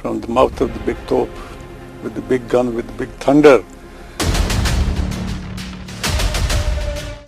From the mouth of the big top, with the big gun, with the big thunder.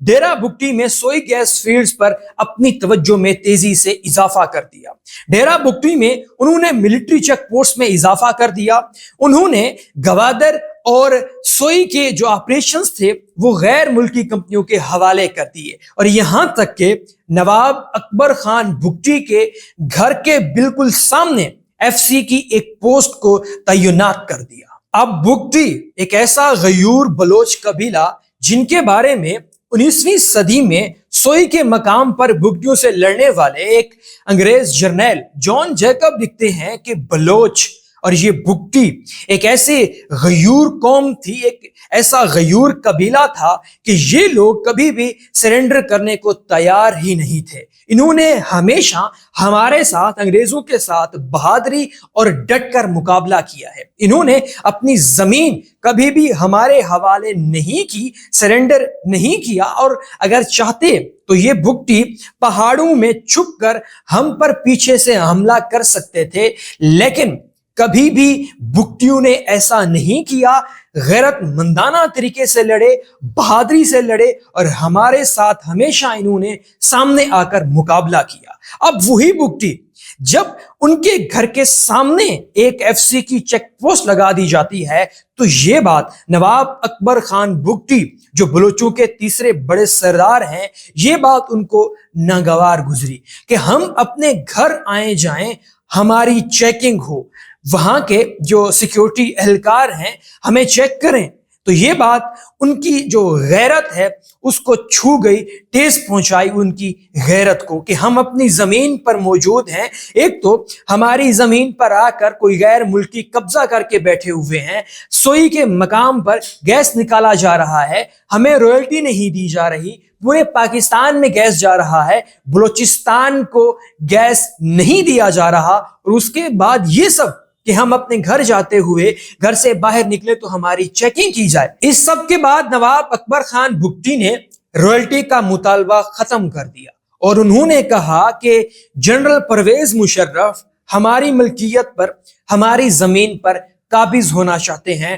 ڈیرا بگٹی میں سوئی gas fields پر اپنی توجہ میں تیزی سے اضافہ کر دیا۔ ڈیرا بگٹی میں انہوں نے ملٹری چیک پوسٹ میں اضافہ کر دیا، انہوں نے گوادر اور سوئی کے جو آپریشنز تھے وہ غیر ملکی کمپنیوں کے حوالے کر دیے، اور یہاں تک کہ نواب اکبر خان بگٹی کے گھر کے بالکل سامنے ایف سی کی ایک پوسٹ کو تعینات کر دیا۔ اب بگٹی ایک ایسا غیور بلوچ قبیلہ جن کے بارے میں 19ویں صدی میں سوئی کے مقام پر بگٹیوں سے لڑنے والے ایک انگریز جرنیل جان جیکب لکھتے ہیں کہ بلوچ اور یہ بگٹی ایک ایسے غیور قوم تھی، ایک ایسا غیور قبیلہ تھا کہ یہ لوگ کبھی بھی سرنڈر کرنے کو تیار ہی نہیں تھے۔ انہوں نے ہمیشہ ہمارے ساتھ، انگریزوں کے ساتھ بہادری اور ڈٹ کر مقابلہ کیا ہے۔ انہوں نے اپنی زمین کبھی بھی ہمارے حوالے نہیں کی، سرنڈر نہیں کیا، اور اگر چاہتے تو یہ بگٹی پہاڑوں میں چھپ کر ہم پر پیچھے سے حملہ کر سکتے تھے، لیکن کبھی بھی بگٹیوں نے ایسا نہیں کیا۔ غیرت مندانہ طریقے سے لڑے، بہادری سے لڑے، اور ہمارے ساتھ ہمیشہ انہوں نے سامنے آ کر مقابلہ کیا۔ اب وہی بگٹی جب ان کے گھر کے سامنے ایک ایف سی کی چیک پوسٹ لگا دی جاتی ہے تو یہ بات نواب اکبر خان بگٹی جو بلوچوں کے تیسرے بڑے سردار ہیں، یہ بات ان کو ناگوار گزری کہ ہم اپنے گھر آئے جائیں، ہماری چیکنگ ہو، وہاں کے جو سیکیورٹی اہلکار ہیں ہمیں چیک کریں۔ تو یہ بات ان کی جو غیرت ہے اس کو چھو گئی، ٹھیس پہنچائی ان کی غیرت کو کہ ہم اپنی زمین پر موجود ہیں، ایک تو ہماری زمین پر آ کر کوئی غیر ملکی قبضہ کر کے بیٹھے ہوئے ہیں، سوئی کے مقام پر گیس نکالا جا رہا ہے، ہمیں رویلٹی نہیں دی جا رہی، پورے پاکستان میں گیس جا رہا ہے، بلوچستان کو گیس نہیں دیا جا رہا، اور اس کے بعد یہ سب کہ ہم اپنے گھر جاتے ہوئے گھر سے باہر نکلے تو ہماری چیکنگ کی جائے۔ اس سب کے بعد نواب اکبر خان بگٹی نے رویلٹی کا مطالبہ ختم کر دیا، اور انہوں نے کہا کہ جنرل پرویز مشرف ہماری ملکیت پر، ہماری زمین پر قابض ہونا چاہتے ہیں،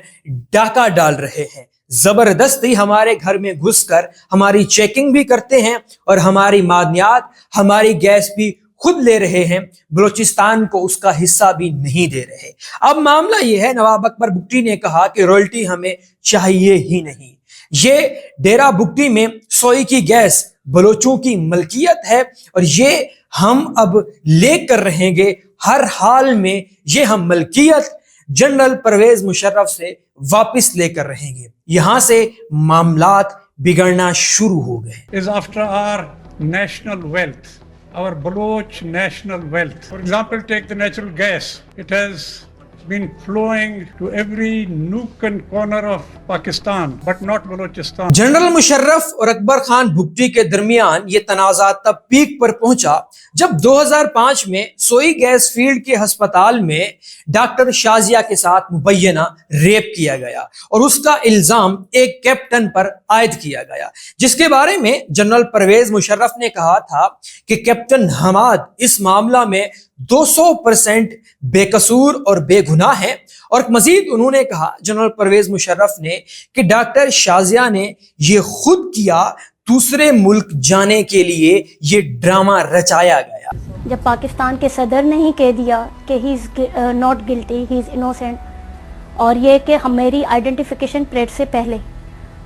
ڈاکہ ڈال رہے ہیں، زبردستی ہمارے گھر میں گھس کر ہماری چیکنگ بھی کرتے ہیں، اور ہماری معدنیات، ہماری گیس بھی خود لے رہے ہیں، بلوچستان کو اس کا حصہ بھی نہیں دے رہے۔ اب معاملہ یہ ہے، نواب اکبر بگٹی نے کہا کہ رویلٹی ہمیں چاہیے ہی نہیں، یہ ڈیرا بگٹی میں سوئی کی گیس بلوچوں کی ملکیت ہے، اور یہ ہم اب لے کر رہیں گے، ہر حال میں یہ ہم ملکیت جنرل پرویز مشرف سے واپس لے کر رہیں گے۔ یہاں سے معاملات بگڑنا شروع ہو گئے۔ is after our national wealth, our Baloch national wealth. For example, take the natural gas. It has been flowing to every nook and corner of Pakistan, but not Balochistan. General Musharraf اور اکبر خان بگٹی کے درمیان یہ تنازع تب پیک پر پہنچا جب 2005 میں سوئی گیس فیلڈ کے ہسپتال میں ڈاکٹر شازیہ کے ساتھ مبینہ ریپ کیا گیا، اور اس کا الزام ایک کیپٹن پر عائد کیا گیا، جس کے بارے میں جنرل پرویز مشرف نے کہا تھا کہ کیپٹن حماد اس معاملہ میں 200% بے قصور اور بے گناہ ہے، اور مزید انہوں نے کہا جنرل پرویز مشرف نے کہ ڈاکٹر شازیہ نے یہ خود کیا، دوسرے ملک جانے کے لیے یہ ڈرامہ رچایا گیا۔ جب پاکستان کے صدر نے ہی کہہ دیا کہ ہی is not guilty, he is innocent, اور یہ کہ ہم میری آئیڈینٹیفیکیشن پریڈ سے پہلے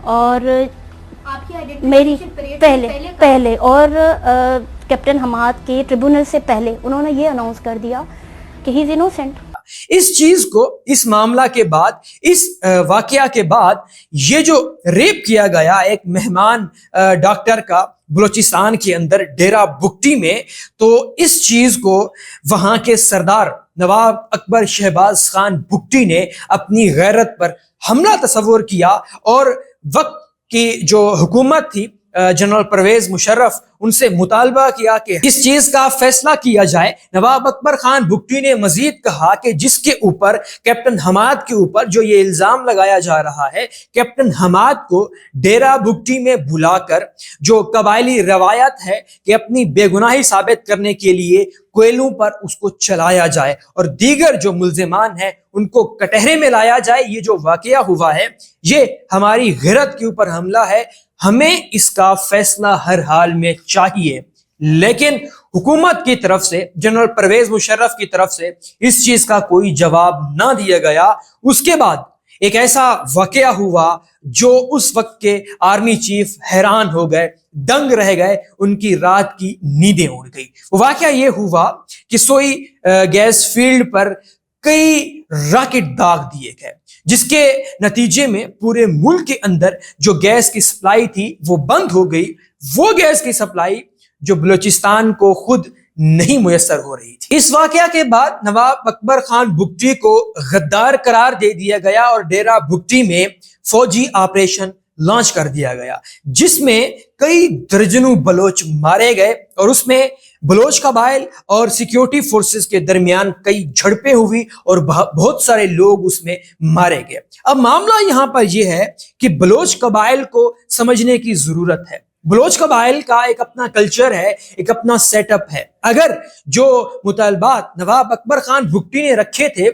اور میری پہلے اور کیپٹن حماد کے ٹریبونل سے پہلے انہوں نے یہ اناؤنس کر دیا کہ ہی از انوسینٹ۔ اس چیز کو، اس معاملہ کے بعد، اس واقعہ کے بعد یہ جو ریپ کیا گیا ایک مہمان ڈاکٹر کا بلوچستان کے اندر ڈیرا بگٹی میں، تو اس چیز کو وہاں کے سردار نواب اکبر شہباز خان بگٹی نے اپنی غیرت پر حملہ تصور کیا، اور وقت کی جو حکومت تھی جنرل پرویز مشرف، ان سے مطالبہ کیا کہ اس چیز کا فیصلہ کیا جائے۔ نواب اکبر خان بگٹی نے مزید کہا کہ جس کے اوپر، کیپٹن حماد کے اوپر جو یہ الزام لگایا جا رہا ہے، کیپٹن حماد کو ڈیرا بگٹی میں بلا کر جو قبائلی روایت ہے کہ اپنی بے گناہی ثابت کرنے کے لیے کوئلوں پر اس کو چلایا جائے، اور دیگر جو ملزمان ہیں ان کو کٹہرے میں لایا جائے۔ یہ جو واقعہ ہوا ہے یہ ہماری غیرت کے اوپر حملہ ہے، ہمیں اس کا فیصلہ ہر حال میں چاہیے، لیکن حکومت کی طرف سے، جنرل پرویز مشرف کی طرف سے اس چیز کا کوئی جواب نہ دیا گیا۔ اس کے بعد ایک ایسا واقعہ ہوا جو اس وقت کے آرمی چیف حیران ہو گئے، دنگ رہ گئے، ان کی رات کی نیندیں اڑ گئی۔ وہ واقعہ یہ ہوا کہ سوئی گیس فیلڈ پر کئی راکٹ داغ دیے گئے، جس کے نتیجے میں پورے ملک کے اندر جو گیس کی سپلائی تھی وہ بند ہو گئی۔ وہ گیس کی سپلائی جو بلوچستان کو خود نہیں میسر ہو رہی تھی۔ اس واقعہ کے بعد نواب اکبر خان بگٹی کو غدار قرار دے دیا گیا اور ڈیرہ بگٹی میں فوجی آپریشن لانچ کر دیا گیا، جس میں کئی درجنوں بلوچ مارے گئے اور اس میں بلوچ قبائل اور سیکیورٹی فورسز کے درمیان کئی جھڑپیں ہوئی اور بہت سارے لوگ اس میں مارے گئے۔ اب معاملہ یہاں پر یہ ہے کہ بلوچ قبائل کو سمجھنے کی ضرورت ہے۔ بلوچ قبائل کا ایک اپنا کلچر ہے، ایک اپنا سیٹ اپ ہے۔ اگر جو مطالبات نواب اکبر خان بگٹی نے رکھے تھے،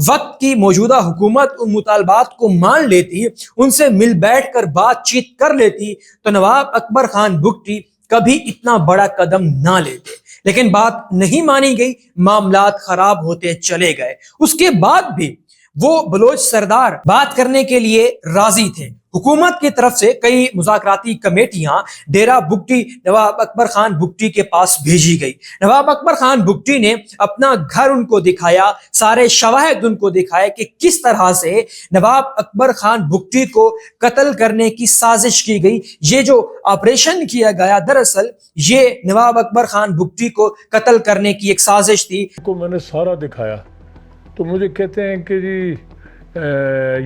وقت کی موجودہ حکومت ان مطالبات کو مان لیتی، ان سے مل بیٹھ کر بات چیت کر لیتی، تو نواب اکبر خان بگٹی کبھی اتنا بڑا قدم نہ لیتے۔ لیکن بات نہیں مانی گئی، معاملات خراب ہوتے چلے گئے۔ اس کے بعد بھی وہ بلوچ سردار بات کرنے کے لیے راضی تھے۔ حکومت کی طرف سے کئی مذاکراتی کمیٹیاں ڈیرہ بگٹی نواب اکبر خان بگٹی کے پاس بھیجی گئی۔ نواب اکبر خان بگٹی نے اپنا گھر ان کو دکھایا، سارے شواہد ان کو دکھائے کہ کس طرح سے نواب اکبر خان بگٹی کو قتل کرنے کی سازش کی گئی۔ یہ جو آپریشن کیا گیا دراصل یہ نواب اکبر خان بگٹی کو قتل کرنے کی ایک سازش تھی۔ کو میں نے سارا دکھایا تو مجھے کہتے ہیں کہ جی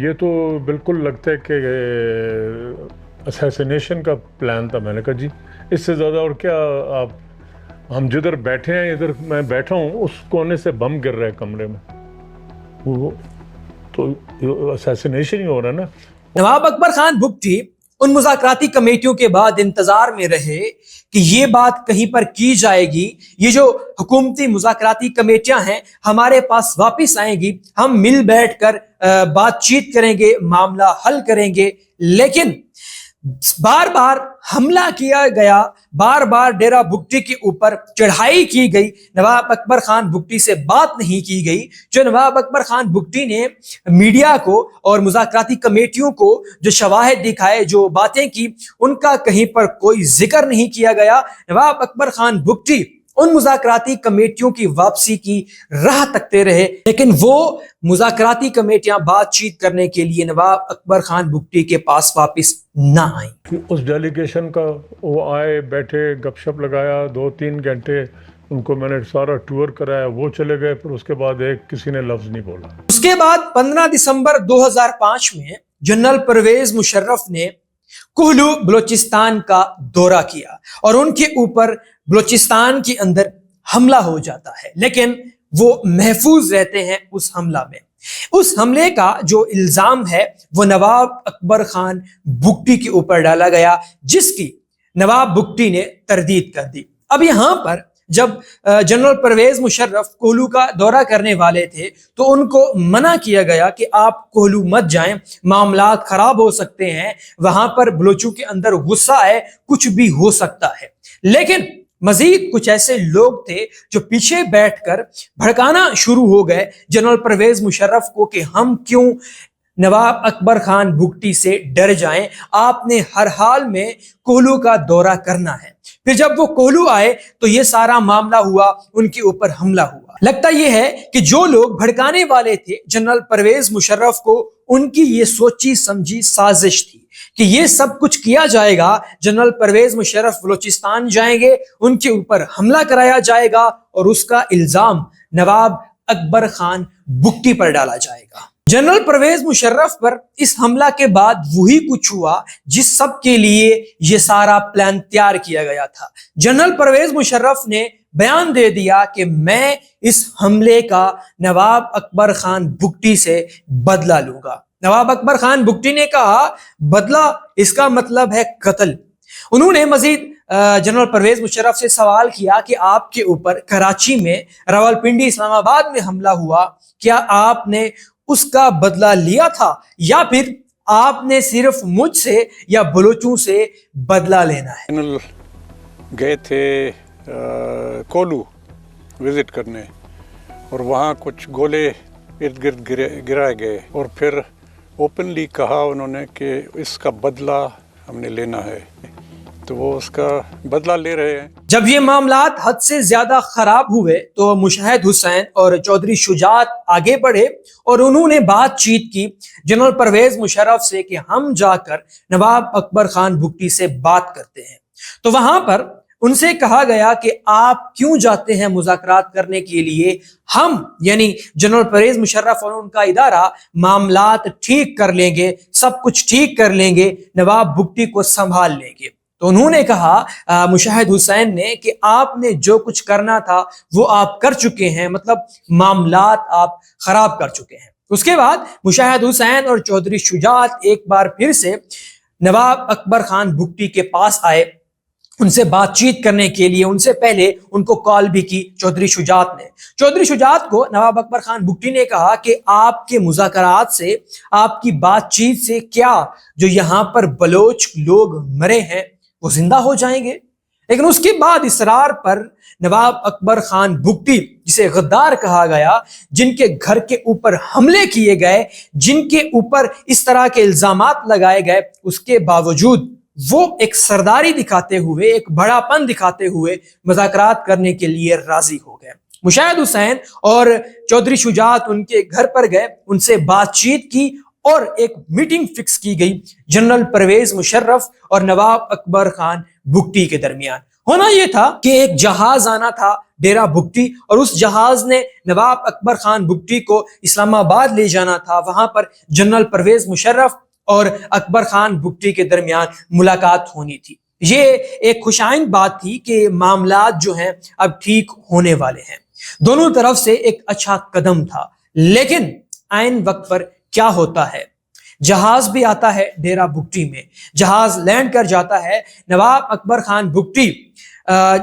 یہ تو بالکل لگتا ہے کہ اسیسینیشن کا پلان تھا۔ میں نے کہا جی اس سے زیادہ اور کیا، آپ ہم جدھر بیٹھے ہیں ادھر میں بیٹھا ہوں اس کونے سے بم گر رہا ہے کمرے میں، وہ تو اسیسینیشن ہی ہو رہا ہے نا۔ نواب اکبر خان بگٹی ان مذاکراتی کمیٹیوں کے بعد انتظار میں رہے کہ یہ بات کہیں پر کی جائے گی، یہ جو حکومتی مذاکراتی کمیٹیاں ہیں ہمارے پاس واپس آئیں گی، ہم مل بیٹھ کر بات چیت کریں گے، معاملہ حل کریں گے۔ لیکن بار بار حملہ کیا گیا، بار بار ڈیرہ بگٹی کے اوپر چڑھائی کی گئی، نواب اکبر خان بگٹی سے بات نہیں کی گئی۔ جو نواب اکبر خان بگٹی نے میڈیا کو اور مذاکراتی کمیٹیوں کو جو شواہد دکھائے، جو باتیں کی، ان کا کہیں پر کوئی ذکر نہیں کیا گیا۔ نواب اکبر خان بگٹی ان مذاکراتی کمیٹیوں کی واپسی کی راہ تکتے رہے، لیکن وہ مذاکراتی کمیٹیاں بات چیت کرنے کے لیے نواب اکبر خان بگٹی کے پاس واپس نہ آئیں۔ اس ڈیلیگیشن کا وہ آئے، بیٹھے، گپ شپ لگایا 2-3 گھنٹے، ان کو میں نے سارا ٹور کرایا، وہ چلے گئے، پھر اس کے بعد کسی نے لفظ نہیں بولا۔ اس کے بعد 15 دسمبر 2005 میں جنرل پرویز مشرف نے کوہلو بلوچستان کا دورہ کیا اور ان کے اوپر بلوچستان کے اندر حملہ ہو جاتا ہے، لیکن وہ محفوظ رہتے ہیں اس حملہ میں۔ اس حملے کا جو الزام ہے وہ نواب اکبر خان بگٹی کے اوپر ڈالا گیا، جس کی نواب بگٹی نے تردید کر دی۔ اب یہاں پر جب جنرل پرویز مشرف کوہلو کا دورہ کرنے والے تھے تو ان کو منع کیا گیا کہ آپ کوہلو مت جائیں، معاملات خراب ہو سکتے ہیں، وہاں پر بلوچوں کے اندر غصہ ہے، کچھ بھی ہو سکتا ہے۔ لیکن مزید کچھ ایسے لوگ تھے جو پیچھے بیٹھ کر بھڑکانا شروع ہو گئے جنرل پرویز مشرف کو کہ ہم کیوں نواب اکبر خان بگٹی سے ڈر جائیں، آپ نے ہر حال میں کوہلو کا دورہ کرنا ہے۔ پھر جب وہ کوہلو آئے تو یہ سارا معاملہ ہوا، ان کے اوپر حملہ ہوا۔ لگتا یہ ہے کہ جو لوگ بھڑکانے والے تھے جنرل پرویز مشرف کو، ان کی یہ سوچی سمجھی سازش تھی کہ یہ سب کچھ کیا جائے گا، جنرل پرویز مشرف بلوچستان جائیں گے، ان کے اوپر حملہ کرایا جائے گا اور اس کا الزام نواب اکبر خان بگٹی پر ڈالا جائے گا۔ جنرل پرویز مشرف پر اس حملہ کے بعد وہی کچھ ہوا جس سب کے لیے یہ سارا پلان تیار کیا گیا تھا۔ جنرل پرویز مشرف نے بیان دے دیا کہ میں اس حملے کا نواب اکبر خان بگٹی سے بدلہ لوں گا۔ نواب اکبر خان بگٹی نے کہا بدلہ، اس کا مطلب ہے قتل۔ انہوں نے مزید جنرل پرویز مشرف سے سوال کیا کہ آپ کے اوپر کراچی میں، راولپنڈی، اسلام آباد میں حملہ ہوا، کیا آپ نے اس کا بدلہ لیا تھا یا پھر آپ نے صرف مجھ سے یا بلوچوں سے بدلہ لینا ہے. فائنل گئے تھے کولو وزٹ کرنے اور وہاں کچھ گولے ارد گرد گرائے گئے اور پھر اوپنلی کہا انہوں نے کہ اس کا بدلہ ہم نے لینا ہے، تو وہ اس کا بدلہ لے رہے ہیں. جب یہ معاملات حد سے زیادہ خراب ہوئے تو مشاہد حسین اور چودھری شجاعت آگے بڑھے اور انہوں نے بات چیت کی جنرل پرویز مشرف سے کہ ہم جا کر نواب اکبر خان بگٹی سے بات کرتے ہیں. تو وہاں پر ان سے کہا گیا کہ آپ کیوں جاتے ہیں مذاکرات کرنے کے لیے، ہم یعنی جنرل پرویز مشرف اور ان کا ادارہ معاملات ٹھیک کر لیں گے، سب کچھ ٹھیک کر لیں گے، نواب بگٹی کو سنبھال لیں گے. تو انہوں نے کہا مشاہد حسین نے کہ آپ نے جو کچھ کرنا تھا وہ آپ کر چکے ہیں، مطلب معاملات آپ خراب کر چکے ہیں. اس کے بعد مشاہد حسین اور چودھری شجاعت ایک بار پھر سے نواب اکبر خان بگٹی کے پاس آئے ان سے بات چیت کرنے کے لیے. ان سے پہلے ان کو کال بھی کی چودھری شجاعت نے. چودھری شجاعت کو نواب اکبر خان بگٹی نے کہا کہ آپ کے مذاکرات سے، آپ کی بات چیت سے کیا جو یہاں پر بلوچ لوگ مرے ہیں وہ زندہ ہو جائیں گے؟ لیکن اس کے بعد اصرار پر نواب اکبر خان بگٹی، جسے غدار کہا گیا، جن کے گھر کے اوپر حملے کیے گئے، جن کے اوپر اس طرح کے الزامات لگائے گئے، اس کے باوجود وہ ایک سرداری دکھاتے ہوئے، ایک بڑا پن دکھاتے ہوئے مذاکرات کرنے کے لیے راضی ہو گئے. مشاہد حسین اور چودھری شجاعت ان کے گھر پر گئے، ان سے بات چیت کی اور ایک میٹنگ فکس کی گئی جنرل پرویز مشرف اور نواب اکبر خان بگٹی کے درمیان. ہونا یہ تھا کہ ایک جہاز آنا تھا ڈیرا بگٹی اور اس جہاز نے نواب اکبر خان بگٹی کو اسلام آباد لے جانا تھا. وہاں پر جنرل پرویز مشرف اور اکبر خان بگٹی کے درمیان ملاقات ہونی تھی. یہ ایک خوشائند بات تھی کہ معاملات جو ہیں اب ٹھیک ہونے والے ہیں. دونوں طرف سے ایک اچھا قدم تھا. لیکن عین وقت پر کیا ہوتا ہے، جہاز بھی آتا ہے ڈیرا بگٹی میں، جہاز لینڈ کر جاتا ہے، نواب اکبر خان بگٹی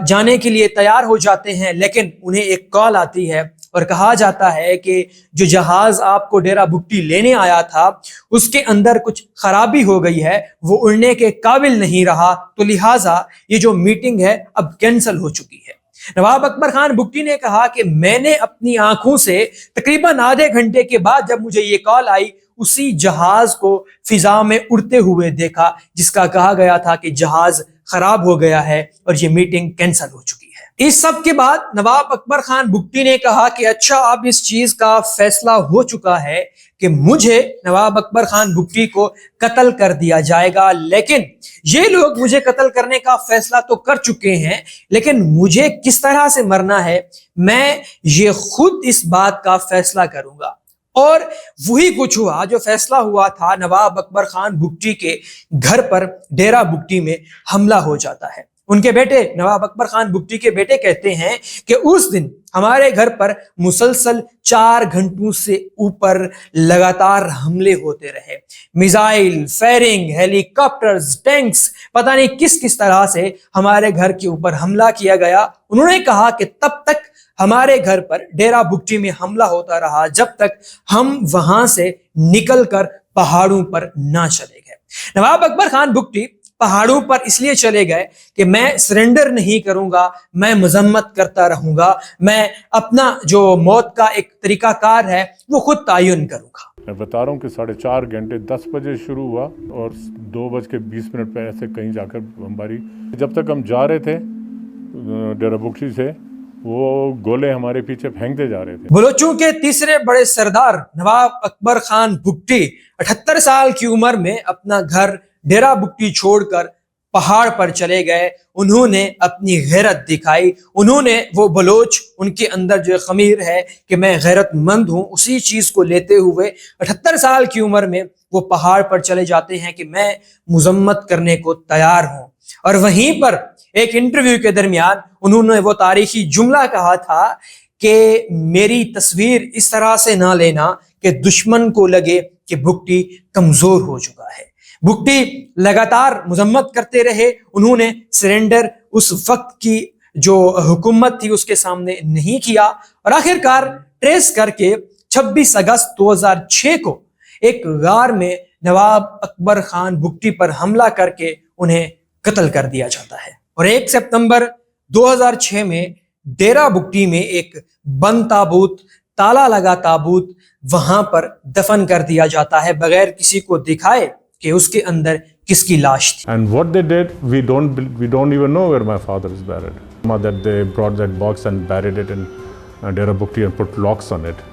جانے کے لیے تیار ہو جاتے ہیں، لیکن انہیں ایک کال آتی ہے اور کہا جاتا ہے کہ جو جہاز آپ کو ڈیرا بگٹی لینے آیا تھا اس کے اندر کچھ خرابی ہو گئی ہے، وہ اڑنے کے قابل نہیں رہا، تو لہٰذا یہ جو میٹنگ ہے اب کینسل ہو چکی ہے. نواب اکبر خان بگٹی نے کہا کہ میں نے اپنی آنکھوں سے تقریباً آدھے گھنٹے کے بعد جب مجھے یہ کال آئی اسی جہاز کو فضا میں اڑتے ہوئے دیکھا جس کا کہا گیا تھا کہ جہاز خراب ہو گیا ہے اور یہ میٹنگ کینسل ہو چکی ہے. اس سب کے بعد نواب اکبر خان بگٹی نے کہا کہ اچھا اب اس چیز کا فیصلہ ہو چکا ہے کہ مجھے نواب اکبر خان بگٹی کو قتل کر دیا جائے گا، لیکن یہ لوگ مجھے قتل کرنے کا فیصلہ تو کر چکے ہیں، لیکن مجھے کس طرح سے مرنا ہے میں یہ خود اس بات کا فیصلہ کروں گا. اور وہی کچھ ہوا جو فیصلہ ہوا تھا. نواب اکبر خان بگٹی کے گھر پر ڈیرا بگٹی میں حملہ ہو جاتا ہے. ان کے بیٹے نواب اکبر خان بگٹی کے بیٹے کہتے ہیں کہ اس دن ہمارے گھر پر مسلسل 4 گھنٹوں سے اوپر لگاتار حملے ہوتے رہے. میزائل، فائرنگ، ہیلی کاپٹرز، ٹینکس، پتہ نہیں کس طرح سے ہمارے گھر کے اوپر حملہ کیا گیا. انہوں نے کہا کہ تب تک ہمارے گھر پر ڈیرا بگٹی میں حملہ ہوتا رہا جب تک ہم وہاں سے نکل کر پہاڑوں پر نہ چلے گئے. نواب اکبر خان بگٹی پہاڑوں پر اس لیے چلے گئے کہ میں سرنڈر نہیں کروں گا، میں مذمت کرتا رہوں گا، میں اپنا جو موت کا ایک طریقہ کار ہے وہ خود تعین کروں گا. میں بتا رہا ہوں کہ 4.5 گھنٹے 10 بجے شروع ہوا اور 2:20 پہ ایسے کہیں جا کر بمباری. جب تک ہم جا رہے تھے ڈیرا بگٹی سے وہ گولے ہمارے پیچھے پھینکتے جا رہے تھے. بلوچوں کے تیسرے بڑے سردار نواب اکبر خان بگٹی 78 سال کی عمر میں اپنا گھر ڈیرا بگٹی چھوڑ کر پہاڑ پر چلے گئے. انہوں نے اپنی غیرت دکھائی. انہوں نے وہ بلوچ ان کے اندر جو خمیر ہے کہ میں غیرت مند ہوں اسی چیز کو لیتے ہوئے 78 سال کی عمر میں وہ پہاڑ پر چلے جاتے ہیں کہ میں مذمت کرنے کو تیار ہوں. اور وہیں پر ایک انٹرویو کے درمیان انہوں نے وہ تاریخی جملہ کہا تھا کہ میری تصویر اس طرح سے نہ لینا کہ دشمن کو لگے کہ بگٹی کمزور ہو چکا ہے. بگٹی لگاتار مذمت کرتے رہے. انہوں نے سرنڈر اس وقت کی جو حکومت تھی اس کے سامنے نہیں کیا اور آخرکار ٹریس کر کے 26 اگست 2006 کو ایک غار میں نواب اکبر خان بگٹی پر حملہ کر کے انہیں قتل کر دیا جاتا ہے، اور 1 سپتمبر 2006 میں ڈیرا بگٹی میں ایک بند تابوت، تالا لگا تابوت وہاں پر دفن کر دیا جاتا ہے بغیر کسی کو دکھائے کہ اس کے اندر کس کی لاش تھی. And what they did, we don't even know where my father is buried. That they brought that box and buried it in Dera Bukti and put locks on it.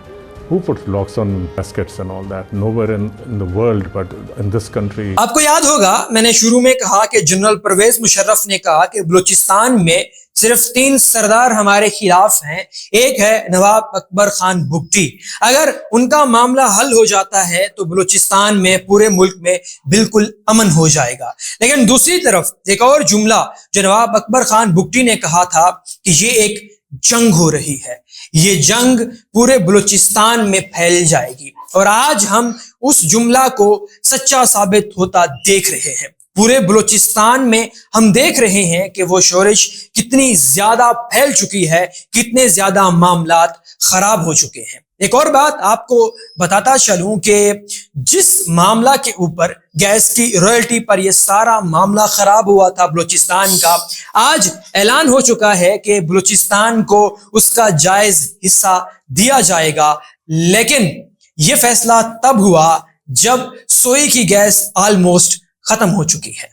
Who put locks on caskets and all that? Nowhere in the world, but in this country. آپ کو یاد ہوگا میں نے شروع میں کہا کہ جنرل پرویز مشرف نے کہا کہ بلوچستان میں صرف 3 سردار ہمارے خلاف ہیں. ایک ہے نواب اکبر خان بگٹی. اگر ان کا معاملہ حل ہو جاتا ہے تو بلوچستان میں پورے ملک میں بالکل امن ہو جائے گا. لیکن دوسری طرف ایک اور جملہ جو نواب اکبر خان بگٹی نے کہا تھا کہ یہ ایک جنگ ہو رہی ہے، یہ جنگ پورے بلوچستان میں پھیل جائے گی، اور آج ہم اس جملہ کو سچا ثابت ہوتا دیکھ رہے ہیں. پورے بلوچستان میں ہم دیکھ رہے ہیں کہ وہ شورش کتنی زیادہ پھیل چکی ہے، کتنے زیادہ معاملات خراب ہو چکے ہیں. ایک اور بات آپ کو بتاتا چلوں کہ جس معاملہ کے اوپر گیس کی رائلٹی پر یہ سارا معاملہ خراب ہوا تھا بلوچستان کا، آج اعلان ہو چکا ہے کہ بلوچستان کو اس کا جائز حصہ دیا جائے گا. لیکن یہ فیصلہ تب ہوا جب سوئی کی گیس آلموسٹ ختم ہو چکی ہے.